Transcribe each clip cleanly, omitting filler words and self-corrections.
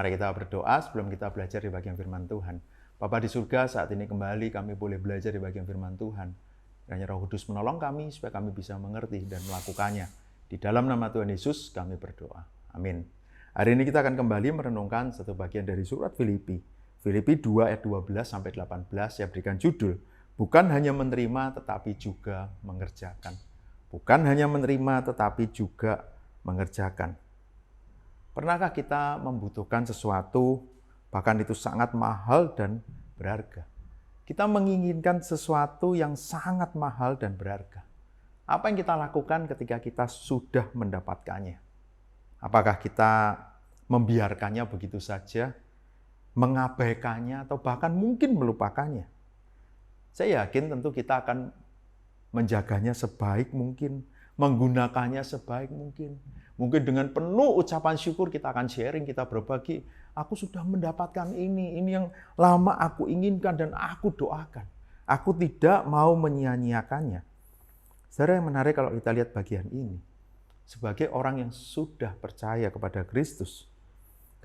Mari kita berdoa sebelum kita belajar di bagian firman Tuhan. Bapa di surga, saat ini kembali kami boleh belajar di bagian firman Tuhan. Kiranya Roh Kudus menolong kami supaya kami bisa mengerti dan melakukannya. Di dalam nama Tuhan Yesus kami berdoa. Amin. Hari ini kita akan kembali merenungkan satu bagian dari surat Filipi. Filipi 2 ayat 12 sampai 18 saya berikan judul, bukan hanya menerima tetapi juga mengerjakan. Bukan hanya menerima tetapi juga mengerjakan. Pernahkah kita membutuhkan sesuatu, bahkan itu sangat mahal dan berharga? Kita menginginkan sesuatu yang sangat mahal dan berharga. Apa yang kita lakukan ketika kita sudah mendapatkannya? Apakah kita membiarkannya begitu saja, mengabaikannya, atau bahkan mungkin melupakannya? Saya yakin tentu kita akan menjaganya sebaik mungkin, menggunakannya sebaik mungkin. Mungkin dengan penuh ucapan syukur kita akan sharing, kita berbagi, aku sudah mendapatkan ini yang lama aku inginkan dan aku doakan. Aku tidak mau menyia-nyiakannya. Saudara, yang menarik kalau kita lihat bagian ini, sebagai orang yang sudah percaya kepada Kristus,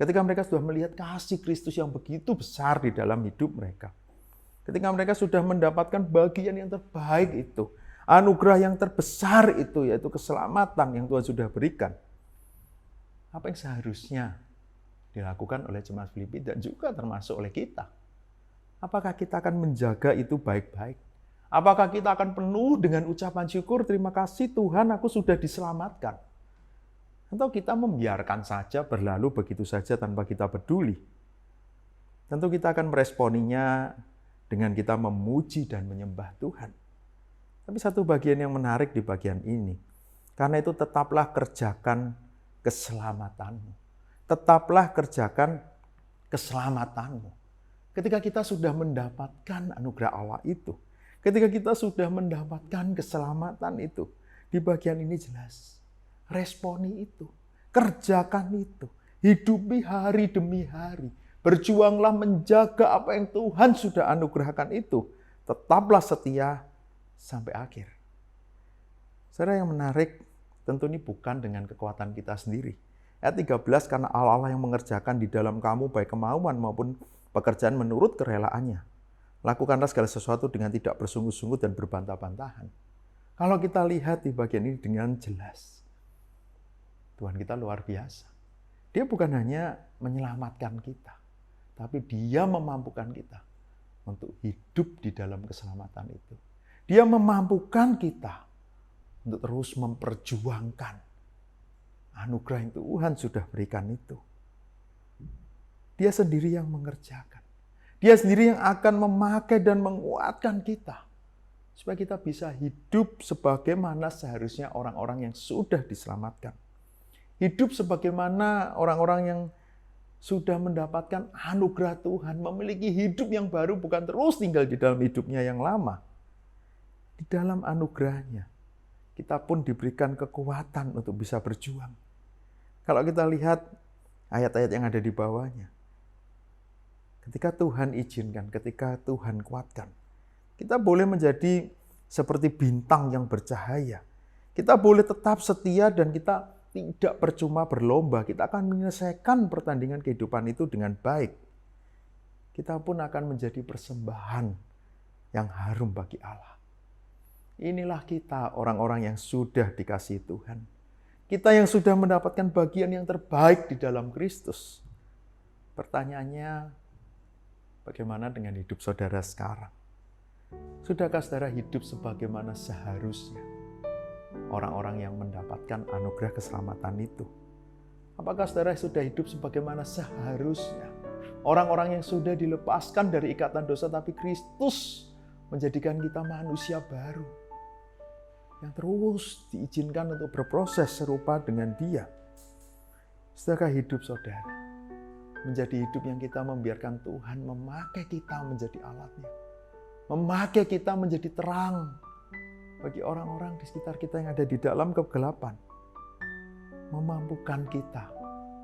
ketika mereka sudah melihat kasih Kristus yang begitu besar di dalam hidup mereka, ketika mereka sudah mendapatkan bagian yang terbaik itu, anugerah yang terbesar itu, yaitu keselamatan yang Tuhan sudah berikan, apa yang seharusnya dilakukan oleh jemaat Filipi dan juga termasuk oleh kita? Apakah kita akan menjaga itu baik-baik? Apakah kita akan penuh dengan ucapan syukur, terima kasih Tuhan aku sudah diselamatkan? Atau kita membiarkan saja berlalu begitu saja tanpa kita peduli? Tentu kita akan meresponinya dengan kita memuji dan menyembah Tuhan. Tapi satu bagian yang menarik di bagian ini, karena itu tetaplah kerjakan keselamatanmu. Tetaplah kerjakan keselamatanmu. Ketika kita sudah mendapatkan anugerah Allah itu, ketika kita sudah mendapatkan keselamatan itu, di bagian ini jelas, responi itu, kerjakan itu, hidupi hari demi hari, berjuanglah menjaga apa yang Tuhan sudah anugerahkan itu, tetaplah setia sampai akhir. Saudara, yang menarik, tentu ini bukan dengan kekuatan kita sendiri. Ayat 13, karena Allah yang mengerjakan di dalam kamu baik kemauan maupun pekerjaan menurut kerelaannya. Lakukanlah segala sesuatu dengan tidak bersungguh-sungguh dan berbantah-bantahan. Kalau kita lihat di bagian ini dengan jelas, Tuhan kita luar biasa. Dia bukan hanya menyelamatkan kita, tapi Dia memampukan kita untuk hidup di dalam keselamatan itu. Dia memampukan kita untuk terus memperjuangkan anugerah yang Tuhan sudah berikan itu. Dia sendiri yang mengerjakan. Dia sendiri yang akan memakai dan menguatkan kita, supaya kita bisa hidup sebagaimana seharusnya orang-orang yang sudah diselamatkan. Hidup sebagaimana orang-orang yang sudah mendapatkan anugerah Tuhan, memiliki hidup yang baru, bukan terus tinggal di dalam hidupnya yang lama. Di dalam anugerahnya, kita pun diberikan kekuatan untuk bisa berjuang. Kalau kita lihat ayat-ayat yang ada di bawahnya, ketika Tuhan izinkan, ketika Tuhan kuatkan, kita boleh menjadi seperti bintang yang bercahaya. Kita boleh tetap setia dan kita tidak percuma berlomba. Kita akan menyelesaikan pertandingan kehidupan itu dengan baik. Kita pun akan menjadi persembahan yang harum bagi Allah. Inilah kita, orang-orang yang sudah dikasihi Tuhan. Kita yang sudah mendapatkan bagian yang terbaik di dalam Kristus. Pertanyaannya, bagaimana dengan hidup saudara sekarang? Sudahkah saudara hidup sebagaimana seharusnya orang-orang yang mendapatkan anugerah keselamatan itu? Apakah saudara sudah hidup sebagaimana seharusnya orang-orang yang sudah dilepaskan dari ikatan dosa, tapi Kristus menjadikan kita manusia baru, yang terus diizinkan untuk berproses serupa dengan Dia? Sudahkah hidup saudara menjadi hidup yang kita membiarkan Tuhan memakai kita menjadi alatnya, memakai kita menjadi terang bagi orang-orang di sekitar kita yang ada di dalam kegelapan, memampukan kita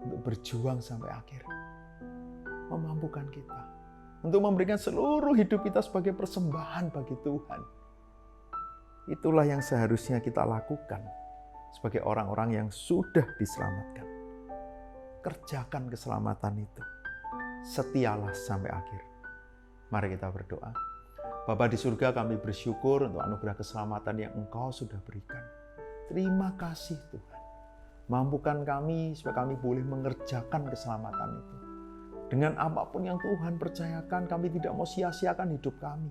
untuk berjuang sampai akhir, memampukan kita untuk memberikan seluruh hidup kita sebagai persembahan bagi Tuhan? Itulah yang seharusnya kita lakukan sebagai orang-orang yang sudah diselamatkan. kerjakan keselamatan itu. Setialah sampai akhir. Mari kita berdoa. Bapa di surga, kami bersyukur untuk anugerah keselamatan yang Engkau sudah berikan. Terima kasih Tuhan. Mampukan kami supaya kami boleh mengerjakan keselamatan itu. Dengan apapun yang Tuhan percayakan, kami tidak mau sia-siakan hidup kami.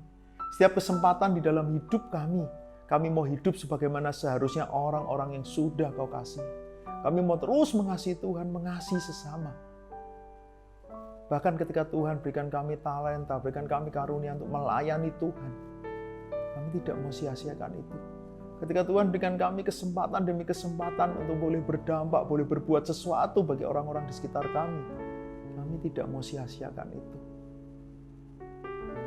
Setiap kesempatan di dalam hidup kami mau hidup sebagaimana seharusnya orang-orang yang sudah Kau kasih. Kami mau terus mengasihi Tuhan, mengasihi sesama. Bahkan ketika Tuhan berikan kami talenta, berikan kami karunia untuk melayani Tuhan, kami tidak mau sia-siakan itu. Ketika Tuhan berikan kami kesempatan demi kesempatan untuk boleh berdampak, boleh berbuat sesuatu bagi orang-orang di sekitar kami tidak mau sia-siakan itu.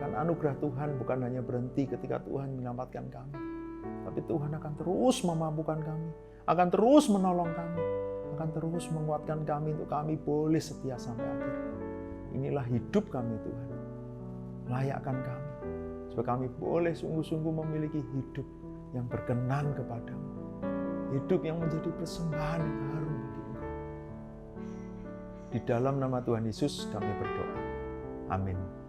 Karena anugerah Tuhan bukan hanya berhenti ketika Tuhan menyelamatkan kami, tapi Tuhan akan terus memampukan kami, akan terus menolong kami, akan terus menguatkan kami untuk kami boleh setia sampai akhir. Inilah hidup kami Tuhan. Layakkan kami, supaya kami boleh sungguh-sungguh memiliki hidup yang berkenan kepadamu. Hidup yang menjadi persembahan yang harum bagi Engkau. Di dalam nama Tuhan Yesus kami berdoa. Amin.